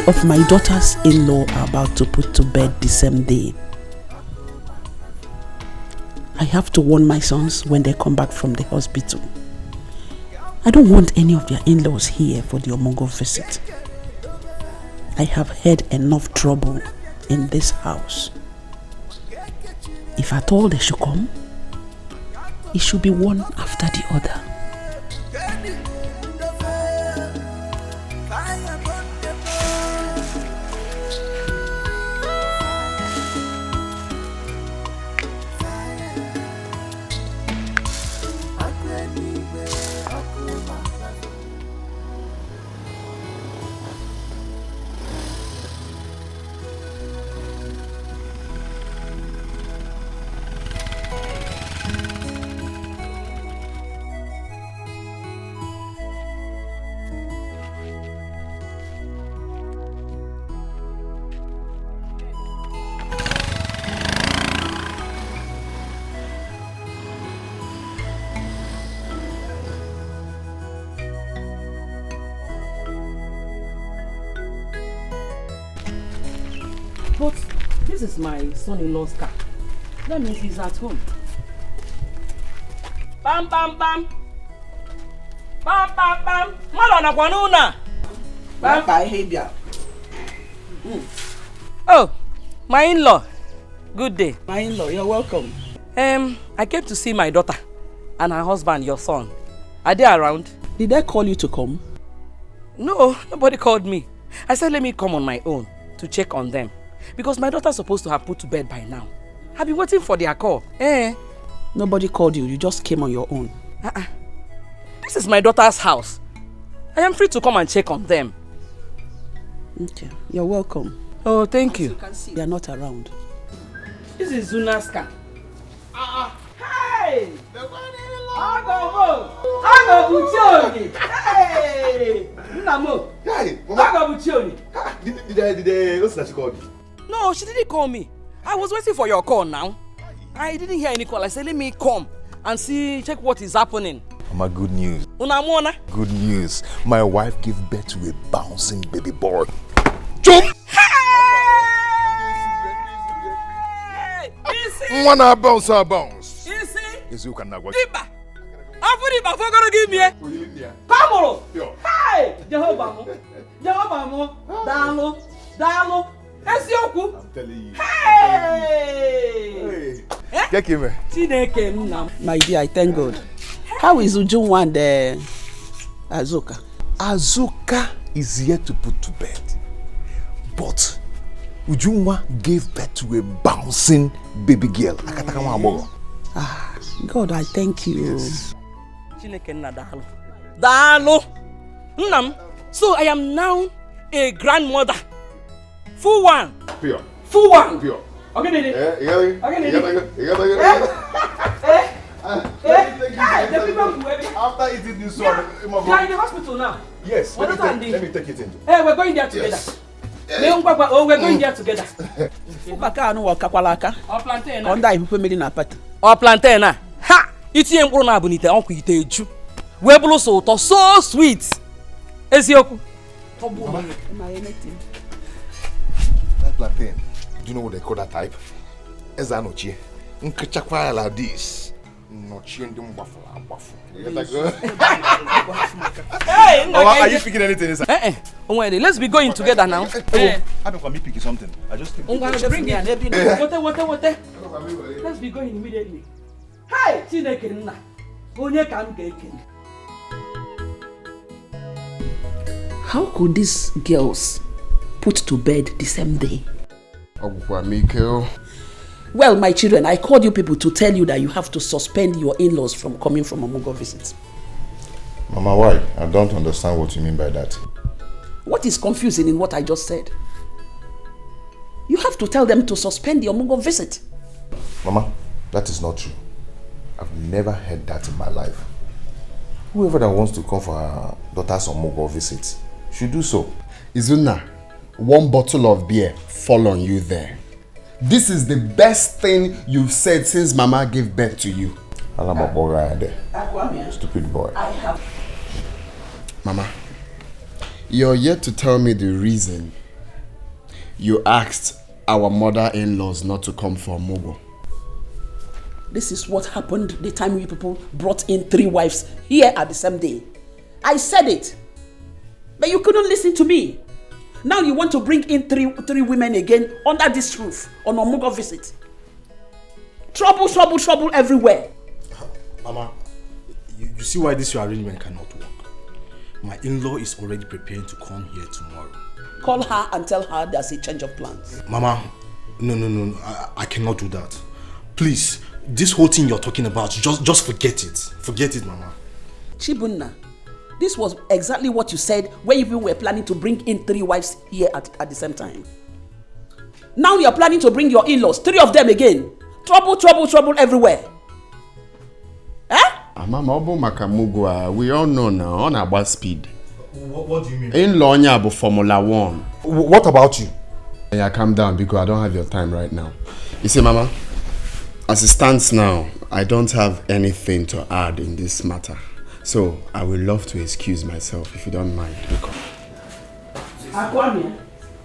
of my daughter's in-law are about to put to bed the same day. I have to warn my sons when they come back from the hospital. I don't want any of their in-laws here for the Omongo visit. I have had enough trouble in this house. If at all they should come, it should be one after the other. But this is my son-in-law's car. That means he's at home. Bam bam bam. Bam bam bam. Malona kwanuna. Bam bye hebia. Oh, my in-law. Good day. My in-law, you're welcome. I came to see my daughter and her husband, your son. Are they around? Did they call you to come? No, nobody called me. I said let me come on my own to check on them. Because my daughter's supposed to have put to bed by now. I've been waiting for their call. Nobody called you. You just came on your own. This is my daughter's house. I am free to come and check on them. Okay, you're welcome. Oh, thank you. As you can see, they are not around. This is Zuna's car. Hey! Hey! Namo! Hey! Did they listen that she called you? No, she didn't call me. I was waiting for your call now. I didn't hear any call. I said, let me come and check what is happening. Mama, good news. Unamona? Good news. My wife gave birth to a bouncing baby boy. Jump! Hey! Wanna bounce or bounce? Easy. Is you can go. Diba. Afuriba for gonna give me. Come on. Hey! Jehovah mo. Jehovah mo. Dalo. Dalo. I'm telling you. Hey! Get him. My dear, I thank God. How is Ujunwa and Azuka? Azuka is yet to put to bed. But Ujunwa gave birth to a bouncing baby girl. God, I thank you. Yes. So I am now a grandmother. Full one. Pure. Full one. Pure. Okay, Didi. The people who after eating this one, they are in the hospital now. Yes. Let me take it in. Hey, we're going there together. Yes. We're going there together. Or plantain. Or plantain. Ha! It's in Bruna Bonita, Uncle Iteju. Webulo so so sweet. Ezioku. That plantain. Do you know what they call that type? Ezanochi. Nkachakwa like this. Nochi and them waffle. Hey, are you picking anything inside? Onwedi, let's be going together now. I don't want me picking something. I just think. Bring me an What? Let's be going immediately. Hey, Chineke nna. Onye ka m ga-ekene. How could these girls put to bed the same day? Well, my children, I called you people to tell you that you have to suspend your in-laws from coming from Omongo visits. Mama, why? I don't understand what you mean by that. What is confusing in what I just said? You have to tell them to suspend the Omongo visit. Mama, that is not true. I've never heard that in my life. Whoever that wants to come for her daughter's Omongo visit should do so. Izuna, one bottle of beer fall on you there. This is the best thing you've said since Mama gave birth to you. Stupid boy. Mama, you're yet to tell me the reason you asked our mother-in-laws not to come for Mugo. This is what happened the time you people brought in 3 wives here at the same day. I said it, but you couldn't listen to me. Now you want to bring in three women again under this roof on a Mugo visit. Trouble, trouble, trouble everywhere. Mama, you see why this your arrangement cannot work. My in-law is already preparing to come here tomorrow. Call her and tell her there's a change of plans. Mama, no, I cannot do that. Please, this whole thing you're talking about, just forget it. Forget it, Mama. Chibunna, this was exactly what you said when you were planning to bring in 3 wives here at the same time. Now you're planning to bring your in-laws, 3 of them again. Trouble, trouble, trouble everywhere. Mama, we all know now on about speed. What do you mean? In-law nyabo Formula 1. What about you? Yeah, calm down because I don't have your time right now. You see, Mama, as it stands now, I don't have anything to add in this matter. So, I would love to excuse myself if you don't mind. Akwame,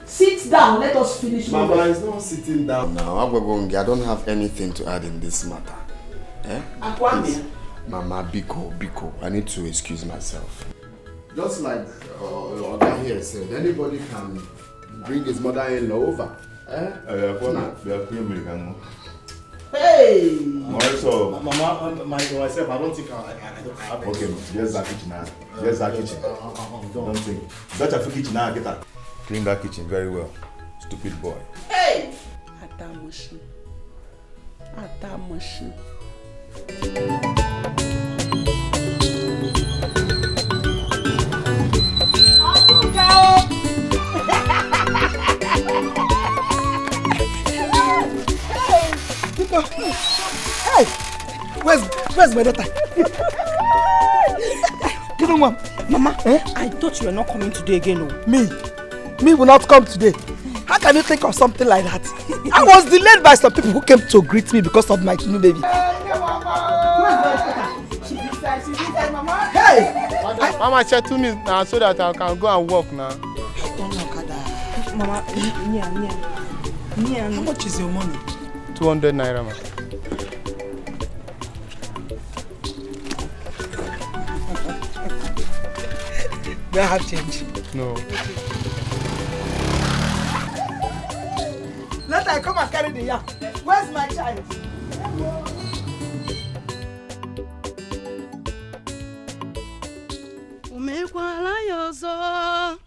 sit down, let us finish. Mama, it's not sitting down now. I don't have anything to add in this matter. Akwame. Mama, Biko, I need to excuse myself. Just like Oga here said, anybody can bring his mother-in-law over. Hey! Mama, myself, I don't think I have. Okay, there's that kitchen now. There's that kitchen. Don't think. That's a kitchen now, get that. Clean that kitchen very well. Stupid boy. Hey! Atamushi. Atamushi. Hey, where's my daughter? Give me one, Mama. I thought you were not coming today again. Me will not come today. How can you think of something like that? I was delayed by some people who came to greet me because of my new baby. Hey! Mama said to me now so that I can go and work now. Mama, how much is your money? 200 naira, ma. Do I have change? No. Let I come and carry the yam. Where's my child? Umekwala yozo,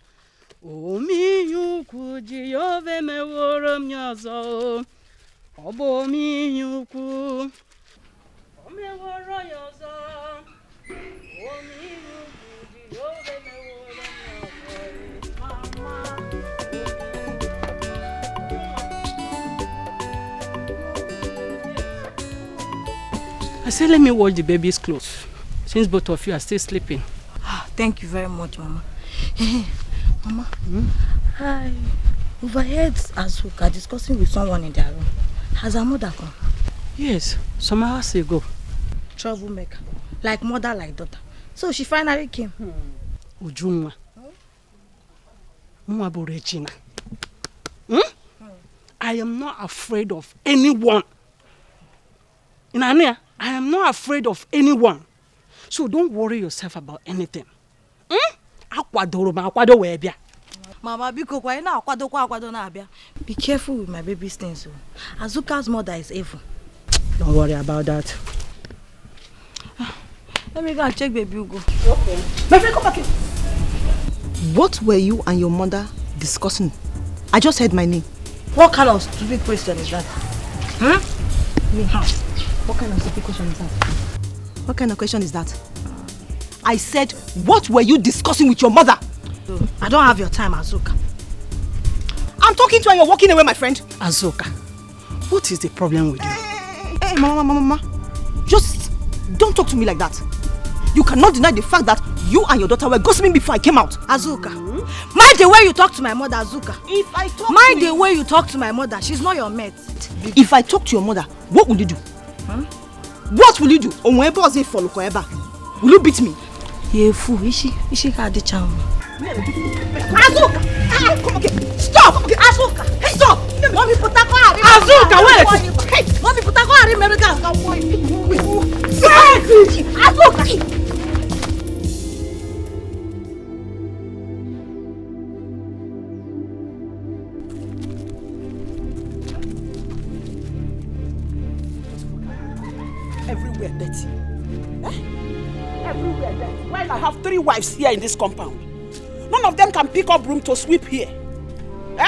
omiyuku jiyove meworo myozo, obo miyuku, omeworo yozo, omiyuku jiyove meworo myozo, mama. I said, let me wash the baby's clothes, since both of you are still sleeping. Thank you very much, Mama. Mama, I overheard Azuka discussing with someone in their room. Has her mother come? Yes, some hours ago. Troublemaker. Like mother, like daughter. So she finally came. Ujumwa. Mwabu Regina. I am not afraid of anyone. Inania, I am not afraid of anyone. So don't worry yourself about anything. Mama, be careful with my baby's things. Azuka's mother is evil. Don't worry about that. Let me go and check baby Ugo. Okay. My friend, come back here. What were you and your mother discussing? I just heard my name. What kind of stupid question is that? What kind of stupid question is that? What kind of question is that? I said, what were you discussing with your mother? I don't have your time, Azuka. I'm talking to you and you're walking away, my friend. Azuka, what is the problem with you? Hey, Mama. Just don't talk to me like that. You cannot deny the fact that you and your daughter were gossiping before I came out. Azuka, mind the way you talk to my mother, Azuka. If I talk mind the way you talk to my mother, she's not your mate. If I talk to your mother, what will you do? What will you do? Will you beat me? You're a fool. Is she had the charm? Azuka! Come again! Stop! Azuka! Everywhere dirty. Everywhere dirty. While I have 3 wives here in this compound, none of them can pick up broom to sweep here. 3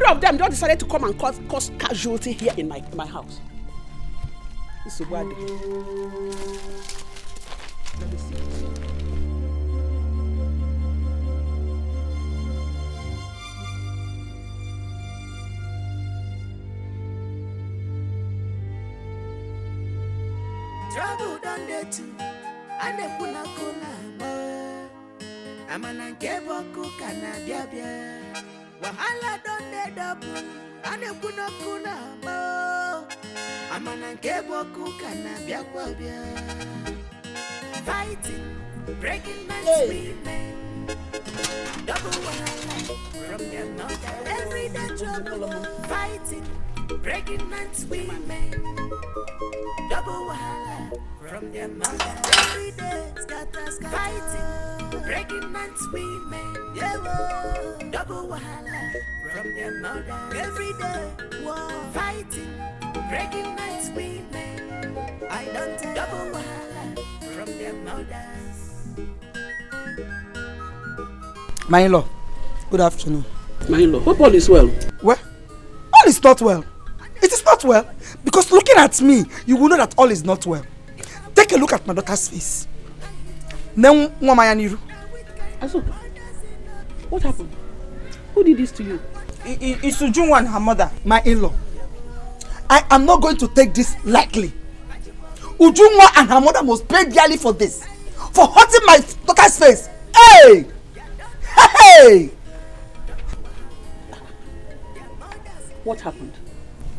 of them just decided to come and cause casualty here in my house. This is what. Let me see. Trouble done there too, and they put a cola. Amana kebo kukana biabia. Wahala done there double, and they put a cola. Amana kebo kukana biabia. Fighting, breaking man's women. Double wahala from their mother. Every day trouble, fighting, breaking man's women. Double wahala from their mother. Every day, scatter, fighting, breaking man's women. Yeah, double wahala from their mother. Every day, fighting, breaking man's women. I don't tell double wahala from their mothers. My in-law, good afternoon. My in-law, hope all is well. Well, all is not well. It is not well. Because looking at me, you will know that all is not well. Take a look at my daughter's face. Aso, what happened? Who did this to you? It's Ujunwa and her mother, my in-law. I am not going to take this lightly. Ujunwa and her mother must pay dearly for this. For hurting my daughter's face. Hey! Hey! What happened?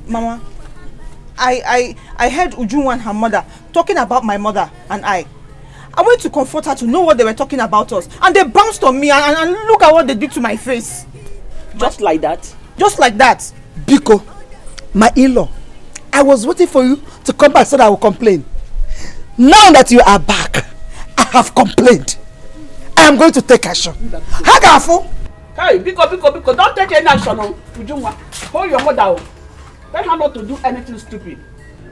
Mama, I heard Ujunwa and her mother talking about my mother and I went to comfort her to know what they were talking about us. And they bounced on me and look at what they did to my face. Just like that? Just like that. Biko, my in-law, I was waiting for you to come back so that I will complain. Now that you are back, I have complained. I am going to take action. Hagafu! Hey, Biko, don't take any action. Ujunwa, hold your mother. Tell her not to do anything stupid.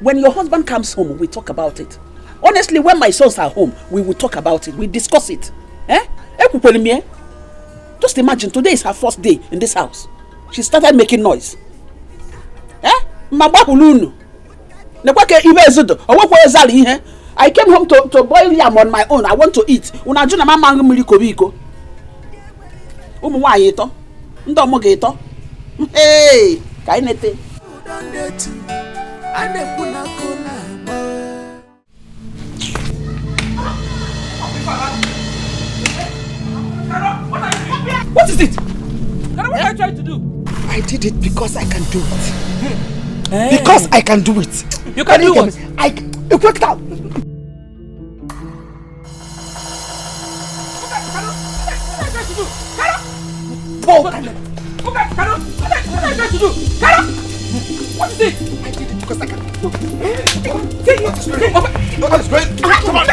When your husband comes home, we talk about it. Honestly, when my sons are home, we will talk about it. We discuss it. Just imagine, today is her first day in this house. She started making noise. I came home to boil yam on my own. I want to eat. Hey, kainete. What is it? What are you trying to do? I did it because I can do it. Hey. Because I can do it. You can do what? You worked out. What are you trying to do? What is it? I did it because I can. That's great. Come on.